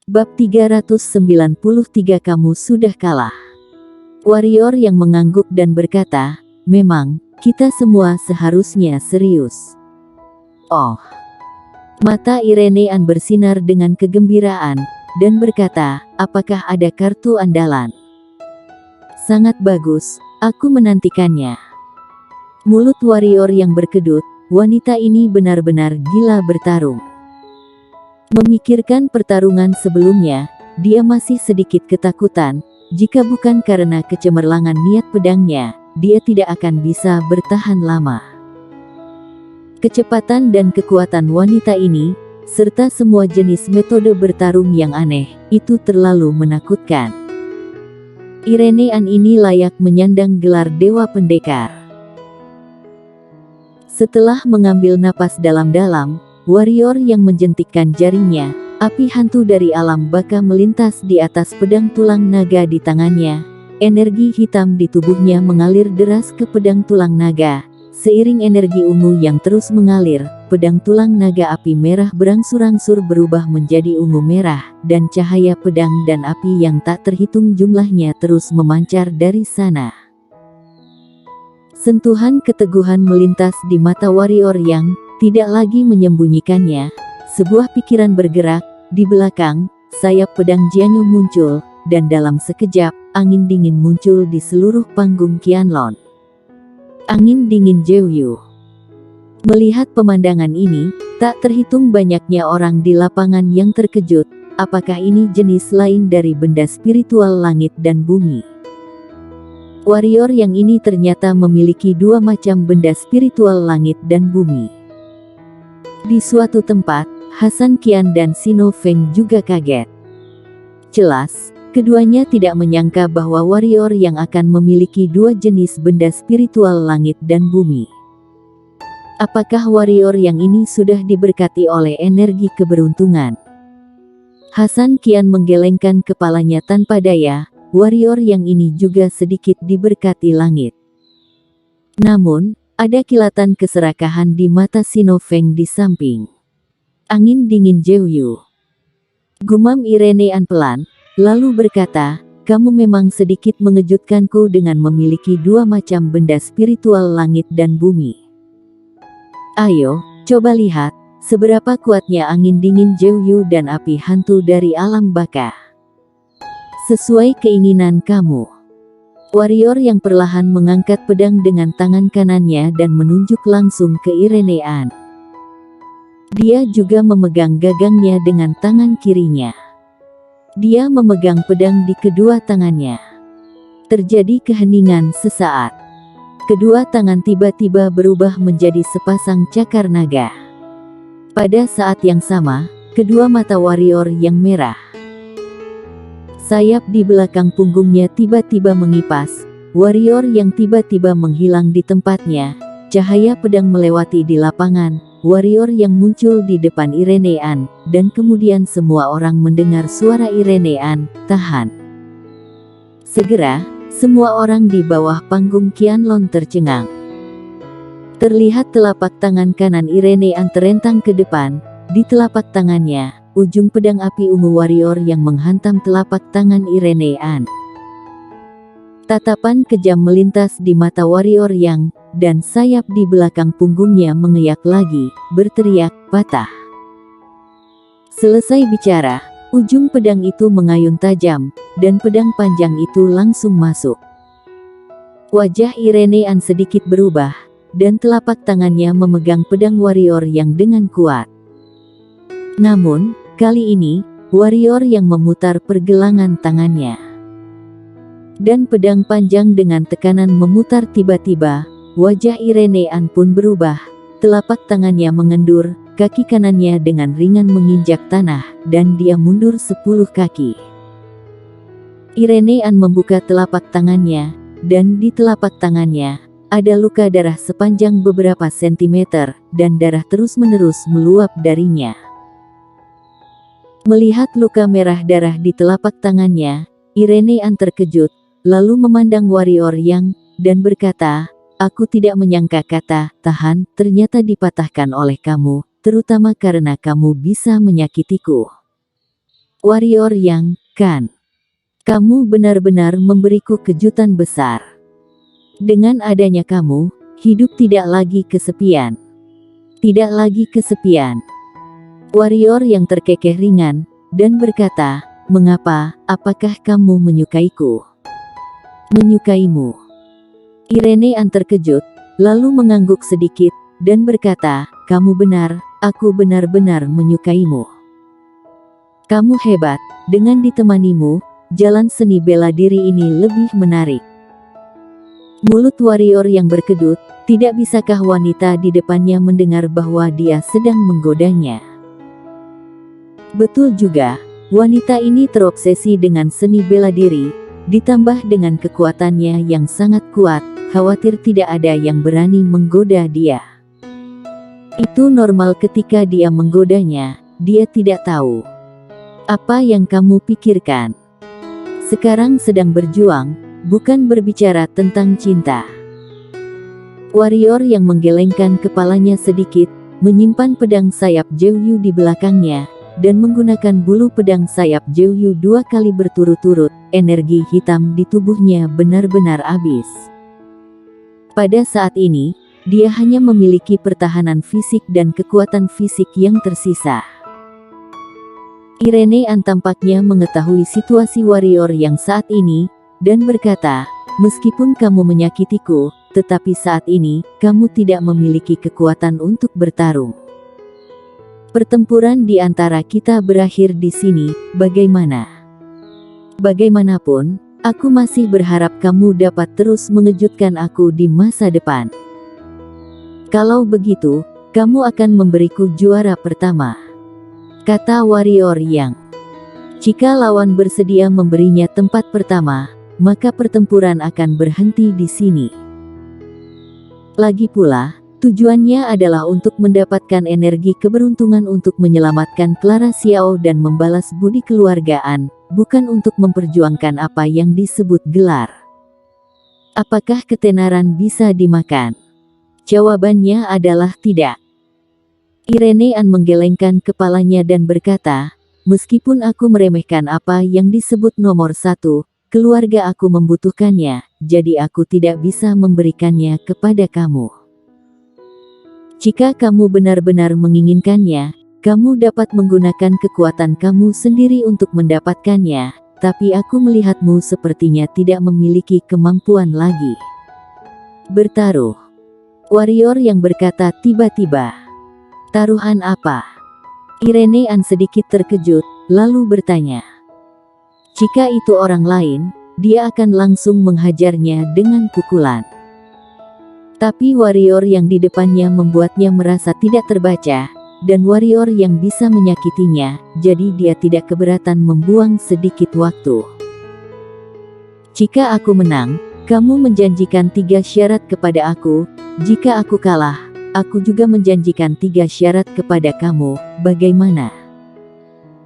Bab 393 Kamu sudah kalah. Warrior yang mengangguk dan berkata, memang, kita semua seharusnya serius. Oh. Mata Irenean bersinar dengan kegembiraan, dan berkata, apakah ada kartu andalan? Sangat bagus, aku menantikannya. Mulut warrior yang berkedut, wanita ini benar-benar gila bertarung. Memikirkan pertarungan sebelumnya, dia masih sedikit ketakutan, jika bukan karena kecemerlangan niat pedangnya, dia tidak akan bisa bertahan lama. Kecepatan dan kekuatan wanita ini, serta semua jenis metode bertarung yang aneh, itu terlalu menakutkan. Irenean ini layak menyandang gelar Dewa Pendekar. Setelah mengambil napas dalam-dalam, warrior yang menjentikkan jarinya, api hantu dari alam baka melintas di atas pedang tulang naga di tangannya. Energi hitam di tubuhnya mengalir deras ke pedang tulang naga. Seiring energi ungu yang terus mengalir, pedang tulang naga api merah berangsur-angsur berubah menjadi ungu merah, dan cahaya pedang dan api yang tak terhitung jumlahnya terus memancar dari sana. Sentuhan keteguhan melintas di mata warrior yang tidak lagi menyembunyikannya. Sebuah pikiran bergerak, di belakang, sayap pedang Jianyu muncul, dan dalam sekejap, angin dingin muncul di seluruh panggung Qianlong. Angin dingin Jianyu. Melihat pemandangan ini, tak terhitung banyaknya orang di lapangan yang terkejut, apakah ini jenis lain dari benda spiritual langit dan bumi? Warrior yang ini ternyata memiliki dua macam benda spiritual langit dan bumi. Di suatu tempat, Hasan Qian dan Sino Feng juga kaget. Jelas, keduanya tidak menyangka bahwa warrior yang akan memiliki dua jenis benda spiritual langit dan bumi. Apakah warrior yang ini sudah diberkati oleh energi keberuntungan? Hasan Qian menggelengkan kepalanya tanpa daya, warrior yang ini juga sedikit diberkati langit. Namun, ada kilatan keserakahan di mata Sino Feng di samping. Angin dingin Jianyu. Gumam Irenean pelan, lalu berkata, kamu memang sedikit mengejutkanku dengan memiliki dua macam benda spiritual langit dan bumi. Ayo, coba lihat, seberapa kuatnya angin dingin Jianyu dan api hantu dari alam baka. Sesuai keinginan kamu. Warrior yang perlahan mengangkat pedang dengan tangan kanannya dan menunjuk langsung ke Irenean. Dia juga memegang gagangnya dengan tangan kirinya. Dia memegang pedang di kedua tangannya. Terjadi keheningan sesaat. Kedua tangan tiba-tiba berubah menjadi sepasang cakar naga. Pada saat yang sama, kedua mata warrior yang merah. Sayap di belakang punggungnya tiba-tiba mengipas, warrior yang tiba-tiba menghilang di tempatnya, cahaya pedang melewati di lapangan, warrior yang muncul di depan Irenean, dan kemudian semua orang mendengar suara Irenean, tahan. Segera, semua orang di bawah panggung Qianlong tercengang. Terlihat telapak tangan kanan Irenean terentang ke depan, di telapak tangannya, ujung pedang api ungu warrior yang menghantam telapak tangan Irenean. Tatapan kejam melintas di mata warrior yang, dan sayap di belakang punggungnya mengeyak lagi, berteriak, patah. Selesai bicara, ujung pedang itu mengayun tajam, dan pedang panjang itu langsung masuk. Wajah Irenean sedikit berubah, dan telapak tangannya memegang pedang warrior yang dengan kuat. Namun, kali ini, warrior yang memutar pergelangan tangannya. Dan pedang panjang dengan tekanan memutar tiba-tiba, wajah Irenean pun berubah, telapak tangannya mengendur, kaki kanannya dengan ringan menginjak tanah, dan dia mundur 10 kaki. Irenean membuka telapak tangannya, dan di telapak tangannya, ada luka darah sepanjang beberapa sentimeter, dan darah terus-menerus meluap darinya. Melihat luka merah darah di telapak tangannya, Irenean terkejut, lalu memandang warrior yang, dan berkata, aku tidak menyangka kata, tahan, ternyata dipatahkan oleh kamu, terutama karena kamu bisa menyakitiku. Warrior yang, kan? Kamu benar-benar memberiku kejutan besar. Dengan adanya kamu, hidup tidak lagi kesepian. Tidak lagi kesepian. Warrior yang terkekeh ringan, dan berkata, "Mengapa, apakah kamu menyukaiku?" "Menyukaimu." Irene An terkejut, lalu mengangguk sedikit, dan berkata, "Kamu benar, aku benar-benar menyukaimu. Kamu hebat, dengan ditemanimu, jalan seni bela diri ini lebih menarik." Mulut warrior yang berkedut, tidak bisakah wanita di depannya mendengar bahwa dia sedang menggodanya? Betul juga, wanita ini terobsesi dengan seni bela diri, ditambah dengan kekuatannya yang sangat kuat, khawatir tidak ada yang berani menggoda dia. Itu normal ketika dia menggodanya, dia tidak tahu. Apa yang kamu pikirkan? Sekarang sedang berjuang, bukan berbicara tentang cinta. Warrior yang menggelengkan kepalanya sedikit, menyimpan pedang sayap Jeoyu di belakangnya, dan menggunakan bulu pedang sayap Jeoyu 2 kali berturut-turut, energi hitam di tubuhnya benar-benar habis. Pada saat ini, dia hanya memiliki pertahanan fisik dan kekuatan fisik yang tersisa. Irene An tampaknya mengetahui situasi warrior yang saat ini, dan berkata, "Meskipun kamu menyakitiku, tetapi saat ini, kamu tidak memiliki kekuatan untuk bertarung. Pertempuran di antara kita berakhir di sini, bagaimana? Bagaimanapun, aku masih berharap kamu dapat terus mengejutkan aku di masa depan. Kalau begitu, kamu akan memberiku juara pertama," kata warrior yang. Jika lawan bersedia memberinya tempat pertama, maka pertempuran akan berhenti di sini. Lagi pula, tujuannya adalah untuk mendapatkan energi keberuntungan untuk menyelamatkan Clara Xiao dan membalas budi keluargaan, bukan untuk memperjuangkan apa yang disebut gelar. Apakah ketenaran bisa dimakan? Jawabannya adalah tidak. Irene An menggelengkan kepalanya dan berkata, "Meskipun aku meremehkan apa yang disebut nomor 1, keluarga aku membutuhkannya, jadi aku tidak bisa memberikannya kepada kamu. Jika kamu benar-benar menginginkannya, kamu dapat menggunakan kekuatan kamu sendiri untuk mendapatkannya, tapi aku melihatmu sepertinya tidak memiliki kemampuan lagi bertaruh." Warrior yang berkata tiba-tiba, "Taruhan apa?" Irene An sedikit terkejut, lalu bertanya. Jika itu orang lain, dia akan langsung menghajarnya dengan pukulan. Tapi warrior yang di depannya membuatnya merasa tidak terbaca, dan warrior yang bisa menyakitinya, jadi dia tidak keberatan membuang sedikit waktu. "Jika aku menang, kamu menjanjikan 3 syarat kepada aku, jika aku kalah, aku juga menjanjikan 3 syarat kepada kamu, bagaimana?"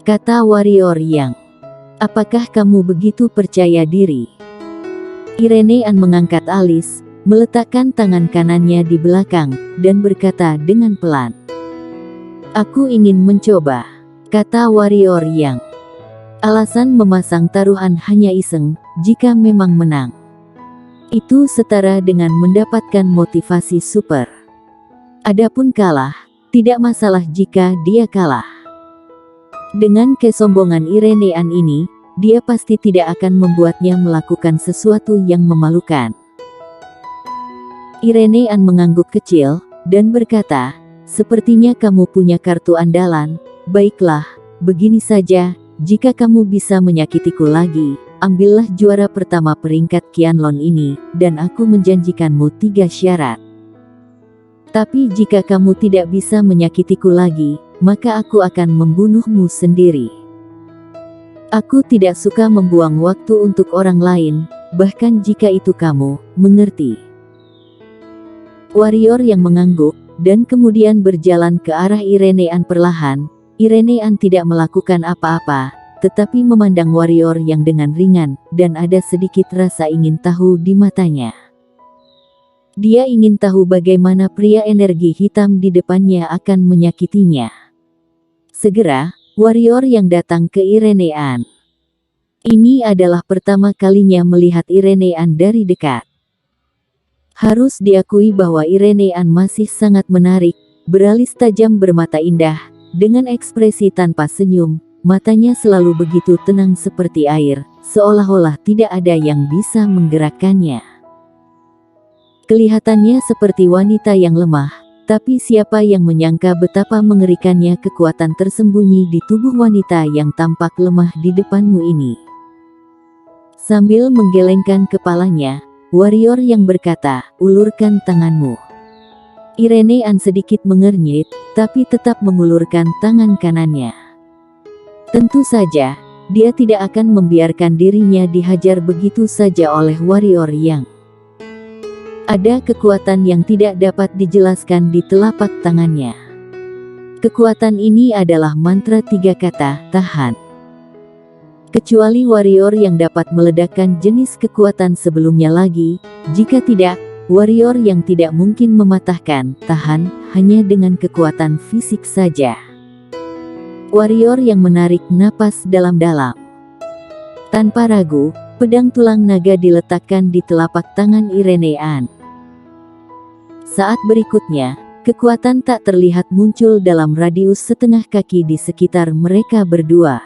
kata warrior yang. "Apakah kamu begitu percaya diri?" Irene An mengangkat alis, meletakkan tangan kanannya di belakang, dan berkata dengan pelan, "Aku ingin mencoba," kata warrior yang. Alasan memasang taruhan hanya iseng, jika memang menang. Itu setara dengan mendapatkan motivasi super. Adapun kalah, tidak masalah jika dia kalah. Dengan kesombongan Irene An ini, dia pasti tidak akan membuatnya melakukan sesuatu yang memalukan. Irene An mengangguk kecil, dan berkata, "Sepertinya kamu punya kartu andalan. Baiklah, begini saja, jika kamu bisa menyakitiku lagi, ambillah juara pertama peringkat Qianlong ini, dan aku menjanjikanmu 3 syarat. Tapi jika kamu tidak bisa menyakitiku lagi, maka aku akan membunuhmu sendiri. Aku tidak suka membuang waktu untuk orang lain, bahkan jika itu kamu, mengerti?" Warrior yang mengangguk, dan kemudian berjalan ke arah Irene An perlahan. Irene An tidak melakukan apa-apa, tetapi memandang warrior yang dengan ringan, dan ada sedikit rasa ingin tahu di matanya. Dia ingin tahu bagaimana pria energi hitam di depannya akan menyakitinya. Segera, warrior yang datang ke Irenean. Ini adalah pertama kalinya melihat Irenean dari dekat. Harus diakui bahwa Irenean masih sangat menarik, beralis tajam bermata indah, dengan ekspresi tanpa senyum, matanya selalu begitu tenang seperti air, seolah-olah tidak ada yang bisa menggerakkannya. Kelihatannya seperti wanita yang lemah, tapi siapa yang menyangka betapa mengerikannya kekuatan tersembunyi di tubuh wanita yang tampak lemah di depanmu ini. Sambil menggelengkan kepalanya, warrior yang berkata, "Ulurkan tanganmu." Irenean sedikit mengernyit, tapi tetap mengulurkan tangan kanannya. Tentu saja, dia tidak akan membiarkan dirinya dihajar begitu saja oleh warrior yang. Ada kekuatan yang tidak dapat dijelaskan di telapak tangannya. Kekuatan ini adalah mantra 3 kata, tahan. Kecuali warrior yang dapat meledakkan jenis kekuatan sebelumnya lagi, jika tidak, warrior yang tidak mungkin mematahkan, tahan, hanya dengan kekuatan fisik saja. Warrior yang menarik napas dalam-dalam. Tanpa ragu, pedang tulang naga diletakkan di telapak tangan Irenean. Saat berikutnya, kekuatan tak terlihat muncul dalam radius setengah kaki di sekitar mereka berdua.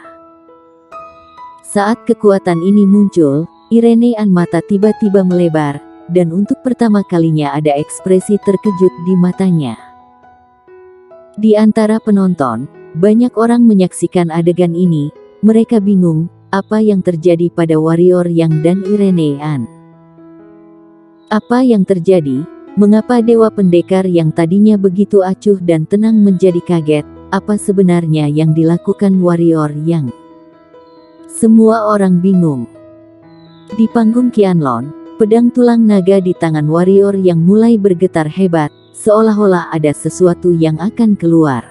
Saat kekuatan ini muncul, Irenean mata tiba-tiba melebar, dan untuk pertama kalinya ada ekspresi terkejut di matanya. Di antara penonton, banyak orang menyaksikan adegan ini, mereka bingung, apa yang terjadi pada warrior yang dan Irenean. Apa yang terjadi? Mengapa Dewa Pendekar yang tadinya begitu acuh dan tenang menjadi kaget? Apa sebenarnya yang dilakukan warrior yang? Semua orang bingung. Di panggung Qianlong, pedang tulang naga di tangan warrior yang mulai bergetar hebat, seolah-olah ada sesuatu yang akan keluar.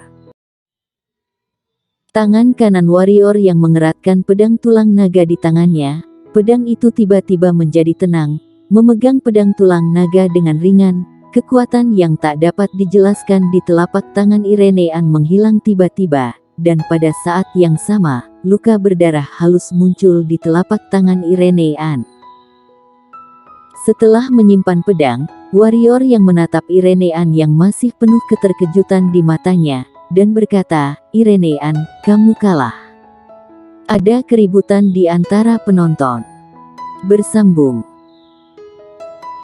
Tangan kanan warrior yang mengeratkan pedang tulang naga di tangannya, pedang itu tiba-tiba menjadi tenang, memegang pedang tulang naga dengan ringan. Kekuatan yang tak dapat dijelaskan di telapak tangan Irenean menghilang tiba-tiba, dan pada saat yang sama, luka berdarah halus muncul di telapak tangan Irenean. Setelah menyimpan pedang, warrior yang menatap Irenean yang masih penuh keterkejutan di matanya, dan berkata, "Irenean, kamu kalah." Ada keributan di antara penonton. Bersambung.